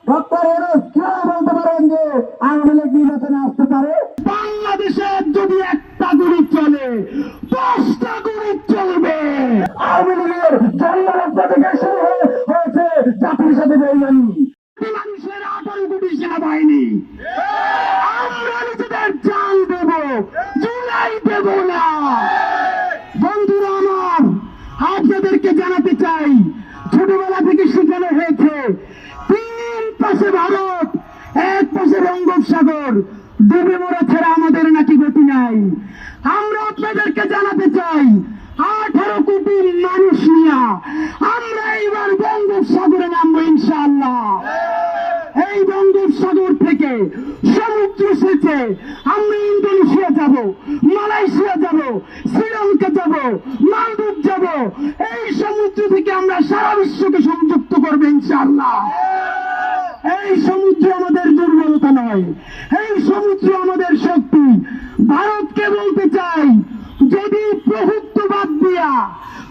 Doctor Yunus কিভাবে বলতে পারেন যে আওয়ামী লীগ নির্বাচনে আসতে পারে? বাংলাদেশে যদি একটা গুলি চলে 10টা গুলি চলবে। আওয়ামী লীগের জন্মলগ্ন থেকে শুরু হয়েছে জাতির সাথে বেইমানি। মানুষের 18 কোটি সেনাবাহিনী, আমরা নিজেদের জান দেব, জুলাই দেব না। বন্ধুরা আমার, আপনাদেরকে জানাতে চাই, ছোটবেলা থেকে শেখানো হয়েছে তিন পাশে ভারত, এক পাশে বঙ্গোপসাগর, ডুবে মরা ছাড়া আমাদের নাকি গতি নাই। আমরা আপনাদেরকে জানাতে চাই 18 কোটি মানুষ নিয়ে আমরা এইবার বঙ্গোপসাগরে নামবো ইনশাআল্লাহ। এই বঙ্গোপসাগর থেকে সমুদ্র সেচে আমরা ইন্দোনেশিয়া যাব, মালয়েশিয়া যাব, শ্রীলঙ্কা যাব, মালদ্বীপ যাব। এই সমুদ্র থেকে আমরা সারা বিশ্বকে সংযুক্ত করবো ইনশাআল্লাহ। এই সমুদ্র আমাদের দুর্বলতা নয়, এই সমুদ্র আমাদের শক্তি। ভারতকে বলতে চাই, যদি প্রভুত্ব বাদ দিয়া,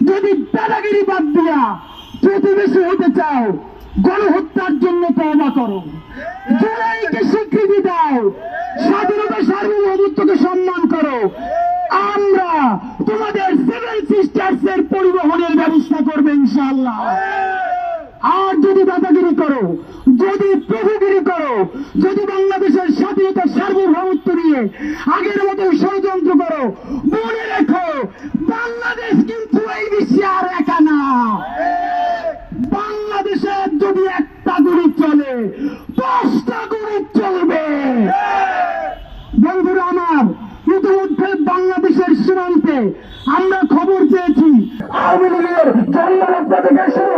যদি দাদাগিরি বাদ দিয়া প্রতিবেশী হতে চাও, গণহত্যার জন্য তওবা করো, জুলাইকে স্বীকৃতি দাও, স্বাধীনতা সার্বভৌমত্বকে সম্মান করো। আমরা তোমাদের 7 সিস্টার্স এর পরিবহনের ব্যবস্থা করবে ইনশাআল্লাহ। আর যদি দাদাগিরি করো, যদি প্রভুগিরি করো, যদি বাংলাদেশের স্বাধীনতা সার্বভৌমত্ব নিয়ে আগের মতো ষড়যন্ত্র করো, মনে রেখো বাংলাদেশ কিন্তু এই বিশ্বে আর একা না। বাংলাদেশে যদি একটা গুলি চলে 10টা গুলি চলবে। বন্ধুরা আমার, ইতিমধ্যে বাংলাদেশের সীমান্তে আমরা খবর পেয়েছি আওয়ামী লীগের জন্মলগ্ন থেকে শুরু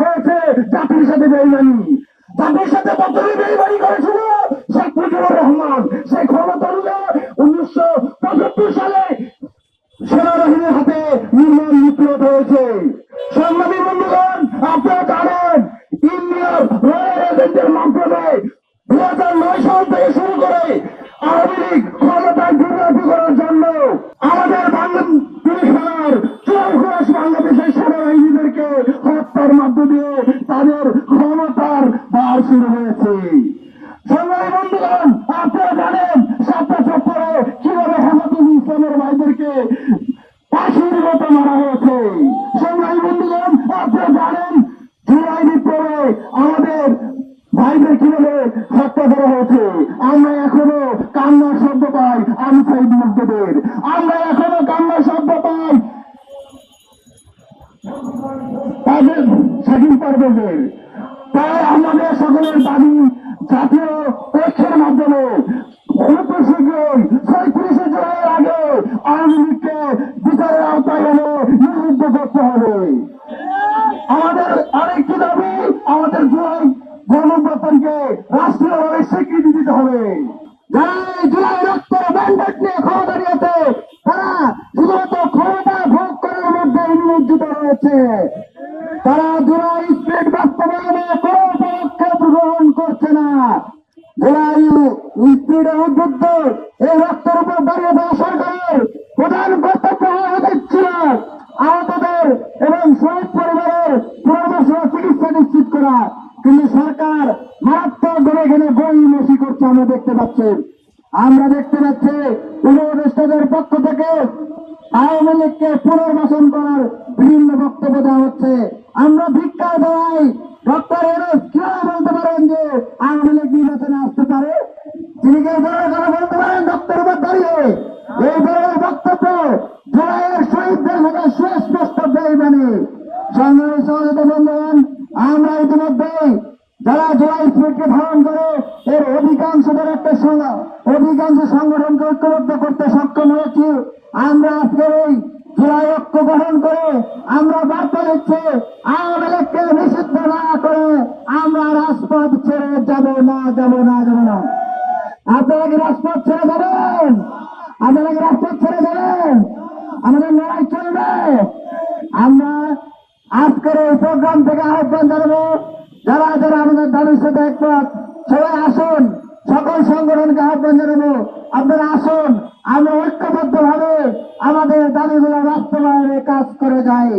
হয়েছে জাতির সাথে বেইমানি। জাতির সাথে প্রথমে বেইমানি করেছিল শেখ মুজিবুর রহমান। সেই ক্ষমতা 1975 সালে সেনাবাহিনীর হাতে নির্মম বিপ্লব হয়েছে। সংগ্রামী বন্ধুগণ, আপনারা জানেন ইন্ডিয়ার রয়্যাল এজেন্টের মাধ্যমে 2009 সাল থেকে শুরু করে আওয়ামী লীগ ক্ষমতায় দুর্নীতি করার জন্য আমাদের বাংলাদেশের সেনাবাহিনীদেরকে হত্যার মধ্য দিয়ে তাদের ক্ষমতার বার শুরু হয়েছে। সংগ্রামী বন্ধুগণ, আপনারা জানেন 7টা চক্করে কিভাবে হেফাজতুল ইসলামের ভাইদেরকে ফাঁসির মতো মারা হয়েছে। সংগ্রামী বন্ধুগণ, আপনারা জানেন জুলাই বিপ্লবে আমাদের ভাইদের কিভাবে হত্যা করা হয়েছে। আমরা এখনো কান্নার শব্দ পাই আবু সাঈদ মুগ্ধদের, আমরা এখনো কান্নার শব্দ পাই তাদের স্বাধীন পারভেজের। তাই আমাদের সকলের দাবি জাতীয় ঐক্যের মাধ্যমে দ্রুত শীঘ্রই 36 জুলাইয়ের আগে আওয়ামী লীগকে বিচারের আওতায় এনে নিষিদ্ধ করতে হবে। আমাদের আরেকটি দাবি, আমাদের জুলাই গণঅভ্যুত্থানকে রাষ্ট্রীয়ভাবে স্বীকৃতি দিতে হবে। যারা জুলাই রক্তের ব্যান্ডেড নিয়ে ক্ষমতা নিয়েছে, তারা শুধুমাত্র ক্ষমতা ভোগ করার মধ্যে নিমজ্জিত রয়েছে। তারা জুলাই স্পিরিট বাস্তবায়নে কোন পদক্ষেপ গ্রহণ করছে না। জুলাই স্পিরিটের উদ্বুদ্ধ এই রক্তের উপর দাঁড়িয়ে দেওয়া সরকারের প্রধান কর্তব্য হওয়া উচিত ছিল আহতদের এবং শহীদ পরিবারের পুনর্বাসন চিকিৎসা নিশ্চিত করা। কিন্তু সরকার মারাত্মক ভাবে এখানে গড়িমসি করছে। আমরা দেখতে পাচ্ছি উপদেষ্টাদের পক্ষ থেকে আওয়ামী লীগকে পুনর্বাসন করার বিভিন্ন বক্তব্য দেওয়া হচ্ছে। আমরা ধিক্কার জানাই, ডক্টর ইউনূস কিভাবে বলতে পারেন যে আওয়ামী লীগ নির্বাচনে আসতে পারে? তিনি কি কথা বলতে পারেন ডক্টর উপর দাঁড়িয়ে? এই ধরনের বক্তব্য জুলাইয়ের শহীদদের সাথে সুস্পষ্ট বেইমানি। সংগ্রামী সহযোগিতা বন্ধুগণ, আমরা ইতিমধ্যেই যারা জুলাই স্পিরিটকে ধারণ করে এর অধিকাংশ সংগঠনকে ঐক্যবদ্ধ করতে সক্ষম হয়েছি। আমরা আজকের এই জুলাই ঐক্য গঠন করে আমরা বার্তা দিচ্ছি, আওয়ামী লীগকে নিষিদ্ধ না করে আমরা রাজপথ ছেড়ে যাব না। আপনারা কি রাজপথ ছেড়ে যাবেন? আমাদের লড়াই চলবে। আমরা আজকের এই প্রোগ্রাম থেকে আহ্বান জানাবো, যারা আমাদের দাবির সাথে একমত সবাই আসুন। সকল সংগঠনকে আহ্বান জানাবো, আপনারা আসুন, আমরা ঐক্যবদ্ধ ভাবে আমাদের দাবিগুলো বাস্তবায়নে কাজ করে যাই।